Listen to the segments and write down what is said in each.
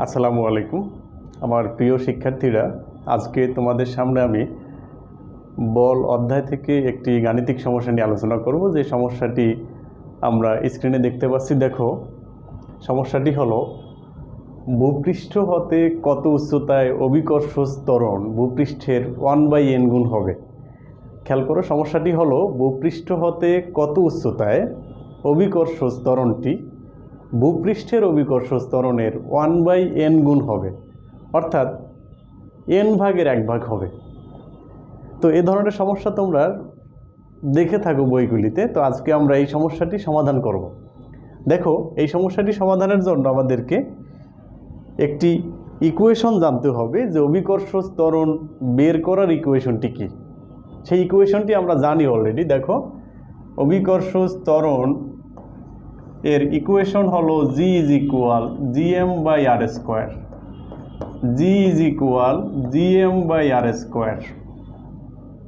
আসসালামু আলাইকুম আমার প্রিয় শিক্ষার্থীরা, আজকে তোমাদের সামনে আমি বল অধ্যায় থেকে একটি গাণিতিক সমস্যা নিয়ে আলোচনা করব। যে সমস্যাটি আমরা স্ক্রিনে দেখতে পাচ্ছি। দেখো, সমস্যাটি হলো ভূপৃষ্ঠ হতে কত উচ্চতায় অভিকর্ষজ ত্বরণ ভূপৃষ্ঠের 1/n গুণ হবে। খেয়াল করো, সমস্যাটি হলো ভূপৃষ্ঠ হতে কত উচ্চতায় অভিকর্ষজ ত্বরণটি ভূপৃষ্ঠের অভিকর্ষজ ত্বরণের 1/n গুণ হবে, অর্থাৎ n ভাগের 1 ভাগ হবে। তো এ ধরনের সমস্যা তোমরা দেখে থাকো বইগুলিতে। তো আজকে আমরা এই সমস্যাটি সমাধান করব। দেখো, এই সমস্যাটি সমাধানের জন্য আমাদেরকে একটি ইকুয়েশন জানতে হবে, যে অভিকর্ষজ ত্বরণ বের করার ইকুয়েশনটি কী। সেই ইকুয়েশনটি আমরা জানি অলরেডি। দেখো, অভিকর্ষজ ত্বরণ এর ইকুয়েশন হলো g is equal gm/r square. g is equal gm/r square.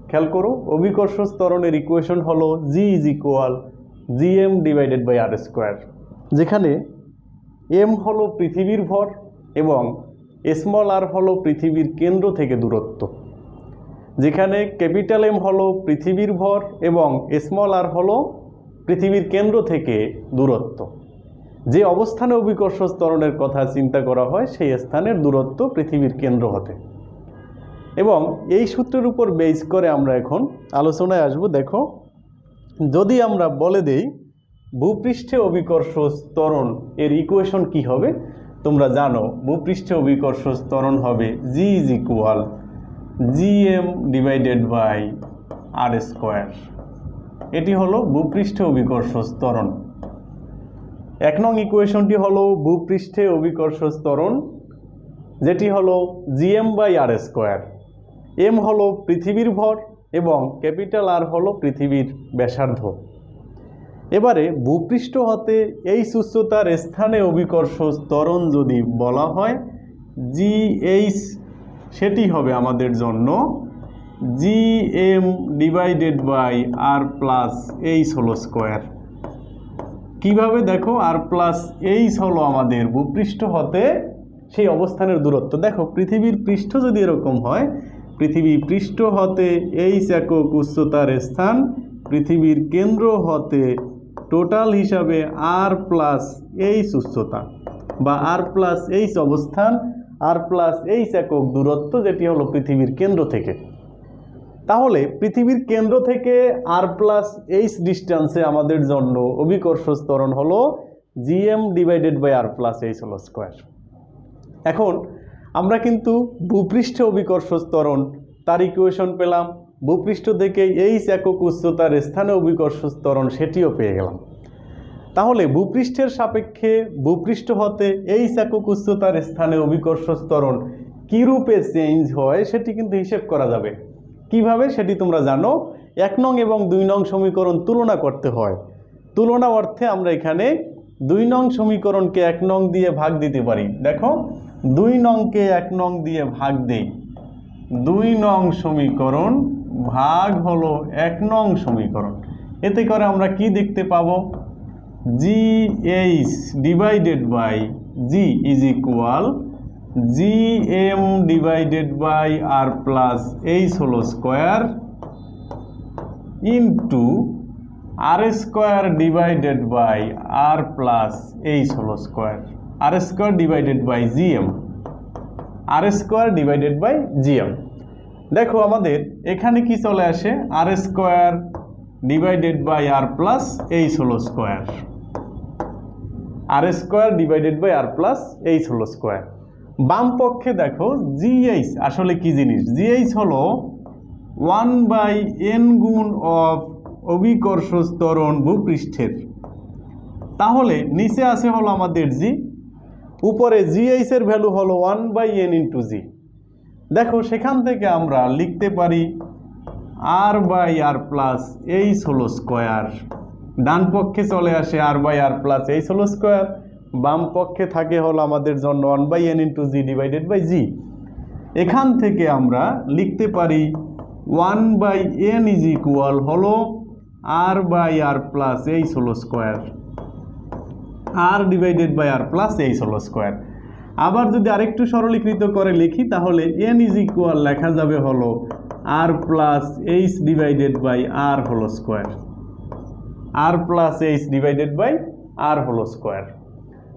খেয়াল করো, অভিকর্ষজ ত্বরণের ইকুয়েশন হলো g is equal gm/r square, যেখানে m হলো পৃথিবীর ভর এবং স্মল r হলো পৃথিবীর কেন্দ্র থেকে দূরত্ব। যেখানে ক্যাপিটাল M হলো পৃথিবীর ভর এবং স্মল r হলো পৃথিবীর কেন্দ্র থেকে দূরত্ব। যে অবস্থানে অভিকর্ষজ ত্বরণের কথা চিন্তা করা হয় সেই স্থানের দূরত্ব পৃথিবীর কেন্দ্র হতে। এবং এই সূত্রের উপর বেস করে আমরা এখন আলোচনায় আসব। দেখো, যদি আমরা বলে দেই ভূপৃষ্ঠে অভিকর্ষজ ত্বরণ এর ইকুয়েশন কি হবে, তোমরা জানো ভূপৃষ্ঠে অভিকর্ষজ ত্বরণ হবে g is equal gm/r square. এটি হলো ভূপৃষ্ঠে অভিকর্ষজ ত্বরণ। 1 নং ইকুয়েশনটি হলো ভূপৃষ্ঠে অভিকর্ষজ ত্বরণ, যেটি হলো gm/r স্কোয়ার। m হলো পৃথিবীর ভর এবং ক্যাপিটাল R হলো পৃথিবীর ব্যাসার্ধ। এবারে ভূপৃষ্ঠ হতে এই উচ্চতার স্থানে অভিকর্ষজ ত্বরণ যদি বলা হয় gh, সেটি হবে আমাদের জন্য gm/r প্লাস h হলো স্কোয়ার। কীভাবে? দেখো, r প্লাস h হলো আমাদের ভূপৃষ্ঠ হতে সেই অবস্থানের দূরত্ব। দেখো, পৃথিবীর পৃষ্ঠ যদি এরকম হয়, পৃথিবী পৃষ্ঠ হতে h একক উচ্চতার স্থান, পৃথিবীর কেন্দ্র হতে টোটাল হিসাবে r প্লাস h উচ্চতা বা r প্লাস h অবস্থান, r প্লাস h একক দূরত্ব, যেটি হলো পৃথিবীর কেন্দ্র থেকে। তাহলে পৃথিবীর কেন্দ্র থেকে r প্লাস h ডিস্টেন্সে আমাদের জন্য অভিকর্ষজ ত্বরণ হলো gm/r প্লাস h হলো স্কোয়ার। এখন আমরা কিন্তু ভূপৃষ্ঠে অভিকর্ষজ ত্বরণ তার ইকুয়েশন পেলাম, ভূপৃষ্ঠ থেকে h একক উচ্চতার স্থানে অভিকর্ষজ ত্বরণ সেটিও পেয়ে গেলাম। তাহলে ভূপৃষ্ঠের সাপেক্ষে ভূপৃষ্ঠ হতে h একক উচ্চতার স্থানে অভিকর্ষজ ত্বরণ কী রূপে চেঞ্জ হয় সেটি কিন্তু হিসেব করা যাবে। কিভাবে সেটি তোমরা জানো। 1 নং এবং 2 নং সমীকরণ তুলনা করতে হয়। তুলনা অর্থে আমরা এখানে 2 নং সমীকরণকে 1 নং দিয়ে ভাগ দিতে পারি। দেখো, 2 নংকে 1 নং দিয়ে ভাগ দেই, 2 নং সমীকরণ ভাগ হলো 1 নং সমীকরণ। এতে করে আমরা কি দেখতে পাবো? gh/g is equal gm/r plus h হলো square into r square plus h হলো square, r square, r square. দেখো, আমাদের এখানে কি চলে আসে? r স্কোয়ার/r প্লাস h হলো square, r square plus h হলো স্কোয়ার। বাম পক্ষে দেখো gh আসলে কি জিনিস? gh হলো 1/n গুণ অফ অভিকর্ষজ ত্বরণ ভূপৃষ্ঠের। তাহলে নিচে আছে হলো আমাদের g, উপরে gh এর ভ্যালু হলো 1/n ইন্টু g। দেখো, সেখান থেকে আমরা লিখতে পারি r/r প্লাস h হলো স্কোয়ার। ডান পক্ষে চলে আসে r/r প্লাস h হলো স্কোয়ার, বাম পক্ষে থাকে হলো আমাদের জন্য 1/n ইন্টু g/g। এখান থেকে আমরা লিখতে পারি 1/n ইজ ইকুয়াল হলো r/r প্লাস h হলো স্কোয়ার, r/r প্লাস h হলো স্কোয়ার। আবার যদি আরেকটু সরলীকৃত করে লিখি তাহলে n ইজ ইকুয়াল লেখা যাবে হলো r plus h divided by r whole square, r plus h divided by r whole square.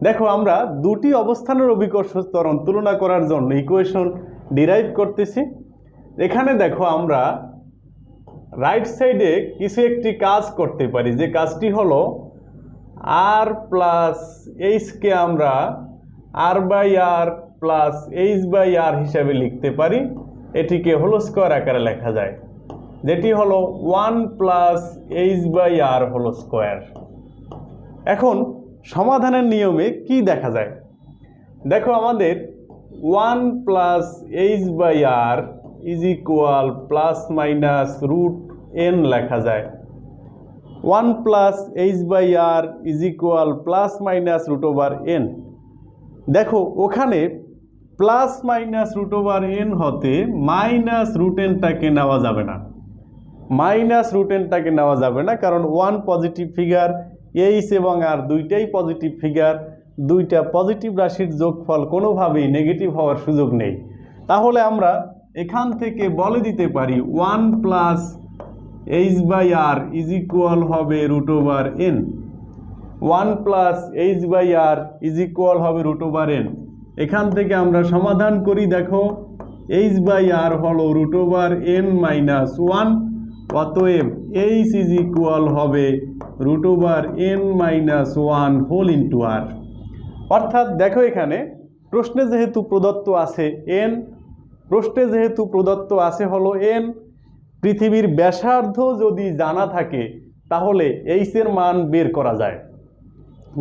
দেখো আমরা দুটি অবস্থানের অভিকর্ষ ত্বরণ তুলনা করার জন্য ইকুয়েশন ডিরাইভ করতেছি। এখানে দেখো আমরা রাইট সাইডে কিছু একটি কাজ করতে পারি, যে কাজটি হলো আর প্লাস এইচকে আমরা r by r plus h by r হিসাবে লিখতে পারি। এটিকে হোল স্কোয়ার আকারে লেখা যায়, যেটি হলো 1 plus h by r whole square. এখন সমাধানের নিয়মে কি দেখা যায়, দেখো আমাদের 1 plus h by r is equal plus minus root n লেখা যায়। 1 plus h by r is equal plus minus root over n। দেখো ওখানে plus minus root over n হতে মাইনাস রুট nটাকে নেওয়া যাবে না, মাইনাস রুট nটাকে নেওয়া যাবে না, কারণ 1 পজিটিভ ফিগার, এইচ এবং আর দুইটাই পজিটিভ ফিগার, দুইটা পজিটিভ রাশির যোগফল কোনোভাবেই নেগেটিভ হওয়ার সুযোগ নেই। তাহলে আমরা এখান থেকে বলে দিতে পারি 1 plus h by r is equal হবে root over n। 1 plus h by r is equal হবে রুট ওভার n। এখান থেকে আমরা সমাধান করি, দেখো এইচ বাই আর হলো রুট ওভার n মাইনাস 1, অতএব এইচ ইজ ইকুয়াল হবে root over n minus 1 whole into r. অর্থাৎ দেখো এখানে প্রশ্নে যেহেতু প্রদত্ত আছে n, প্রশ্নে যেহেতু প্রদত্ত আছে হলো n, পৃথিবীর ব্যাসার্ধ যদি জানা থাকে তাহলে এইচ এর মান বের করা যায়।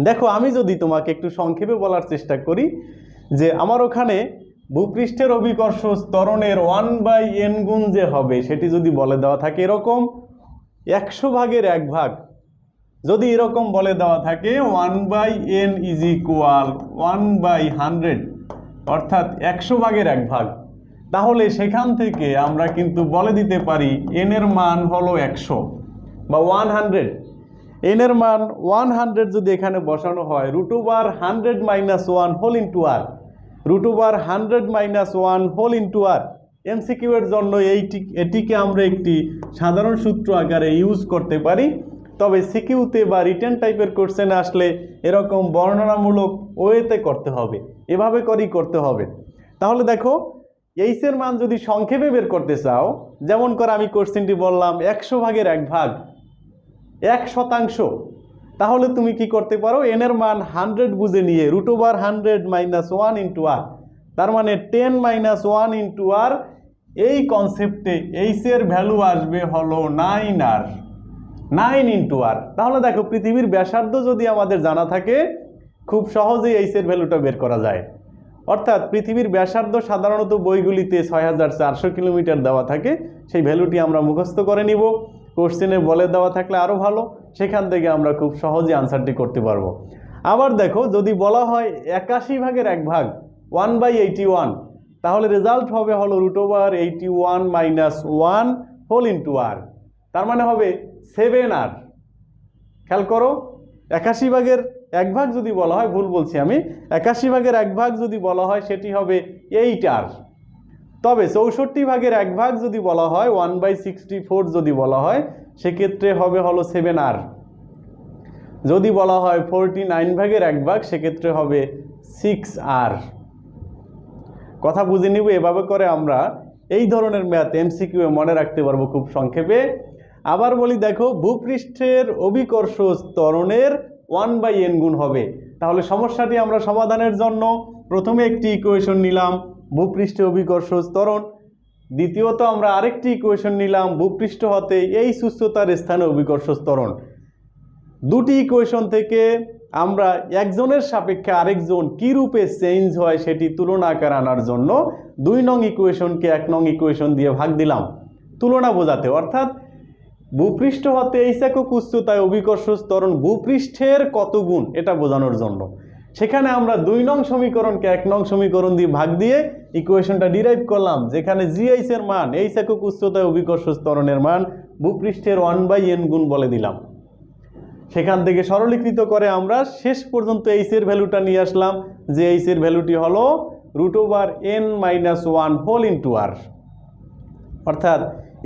দেখো আমি যদি তোমাকে একটু সংক্ষেপে বলার চেষ্টা করি যে আমার ওখানে ভূপৃষ্ঠের অভিকর্ষ ত্বরণের 1/n গুণ যে হবে সেটি যদি বলে দেওয়া থাকে এরকম 100 ভাগের 1 ভাগ, যদি এরকম বলে দেওয়া থাকে 1/n ইজ ইকুয়াল 1/100 অর্থাৎ 100 ভাগের 1 ভাগ, তাহলে সেখান থেকে আমরা কিন্তু বলে দিতে পারি n এর মান হলো 100 বা 100। n এর মান 100 যদি এখানে বসানো হয় root over 100 minus 1 whole into r, root over 100 minus 1 whole into r. MCQ এর জন্য এটিকে আমরা একটি সাধারণ সূত্র আকারে ইউজ করতে পারি, তবে সিকিউতে বা রিটেন টাইপের কোশ্চেনে আসলে এরকম বর্ণনামূলক ওয়েতে করতে হবে, এভাবে করেই করতে হবে। তাহলে দেখো এইচ এর মান যদি সংক্ষেপে বের করতে চাও, যেমন করে আমি কোশ্চেনটি বললাম 100 ভাগের 1 ভাগ 1%, তাহলে তুমি কি করতে পারো n এর মান 100 বুঝে নিয়ে root over 100 minus 1 into r, তার মানে 10 মাইনাস 1 ইন্টু আর। এই কনসেপ্টে এইচ এর ভ্যালু আসবে হলো 9r, 9 ইন্টু আর। তাহলে দেখো পৃথিবীর ব্যাসার্ধ যদি আমাদের জানা থাকে খুব সহজেই এইচ এর ভ্যালুটা বের করা যায়। অর্থাৎ পৃথিবীর ব্যাসার্ধ সাধারণত বইগুলিতে 6400 কিলোমিটার দেওয়া থাকে, সেই ভ্যালুটি আমরা মুখস্থ করে নিব। কোশ্চেনে বলে দেওয়া থাকলে আরও ভালো, সেখান থেকে আমরা খুব সহজে আনসারটি করতে পারবো। আবার দেখো যদি বলা হয় 81 ভাগের 1 ভাগ 1/81, তাহলে রেজাল্ট হবে হলো root over 81 minus 1 whole into r, তার মানে হবে 7r। খেয়াল করো 81 ভাগের 1 ভাগ যদি বলা হয়, ভুল বলছি আমি, 81 ভাগের 1 ভাগ যদি বলা হয় সেটি হবে 8r। তবে 64 ভাগের 1 ভাগ যদি বলা হয় 1/64 যদি বলা হয় সেক্ষেত্রে হবে হলো 7r। যদি বলা হয় 49 ভাগের 1 ভাগ সেক্ষেত্রে হবে 6r। কথা বুঝে নিব, এভাবে করে আমরা এই ধরনের ম্যাথ এমসিকিউ মনে রাখতে পারবো খুব সংক্ষেপে। আবার বলি দেখো ভূপৃষ্ঠের অভিকর্ষ ত্বরণের 1/n গুণ হবে। তাহলে সমস্যাটি আমরা সমাধানের জন্য প্রথমে একটি ইকুয়েশন নিলাম ভূপৃষ্ঠে অভিকর্ষ ত্বরণ, দ্বিতীয়ত আমরা আরেকটি ইকুয়েশন নিলাম ভূপৃষ্ঠ হতে এই উচ্চতার স্থানে অভিকর্ষ ত্বরণ। দুটি ইকুয়েশন থেকে আমরা একজনের সাপেক্ষে আরেকজন কী রূপে চেঞ্জ হয় সেটি তুলনা আকারে আনার জন্য 2 নং ইকুয়েশনকে 1 নং ইকুয়েশন দিয়ে ভাগ দিলাম তুলনা বোঝাতে। অর্থাৎ ভূপৃষ্ঠ হতে এই একক উচ্চতায় অভিকর্ষ ত্বরণ ভূপৃষ্ঠের কত গুণ এটা বোঝানোর জন্য সেখানে আমরা 2 নং সমীকরণকে 1 নং সমীকরণ দিয়ে ভাগ দিয়ে ইকুয়েশনটা ডিরাইভ করলাম, যেখানে জিএইচ এর মান এই একক উচ্চতায় অভিকর্ষ ত্বরণের মান ভূপৃষ্ঠের 1/n গুণ বলে দিলাম। সেখান থেকে সরলীকৃত করে আমরা শেষ পর্যন্ত এইচের ভ্যালুটা নিয়ে আসলাম, যে এইচের ভ্যালুটি হলো √n-1 হোল ইন্টু আর। অর্থাৎ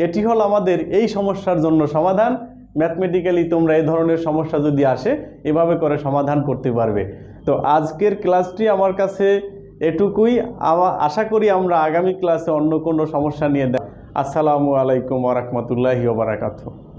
এটি হলো আমাদের এই সমস্যার জন্য সমাধান। ম্যাথমেটিক্যালি তোমরা এই ধরনের সমস্যা যদি আসে এভাবে করে সমাধান করতে পারবে। তো আজকের ক্লাসটি আমার কাছে এটুকুই। আশা করি আমরা আগামী ক্লাসে অন্য কোনো সমস্যা নিয়ে আসসালামু আলাইকুম ওয়া রাহমাতুল্লাহি ওয়া বারাকাতুহু।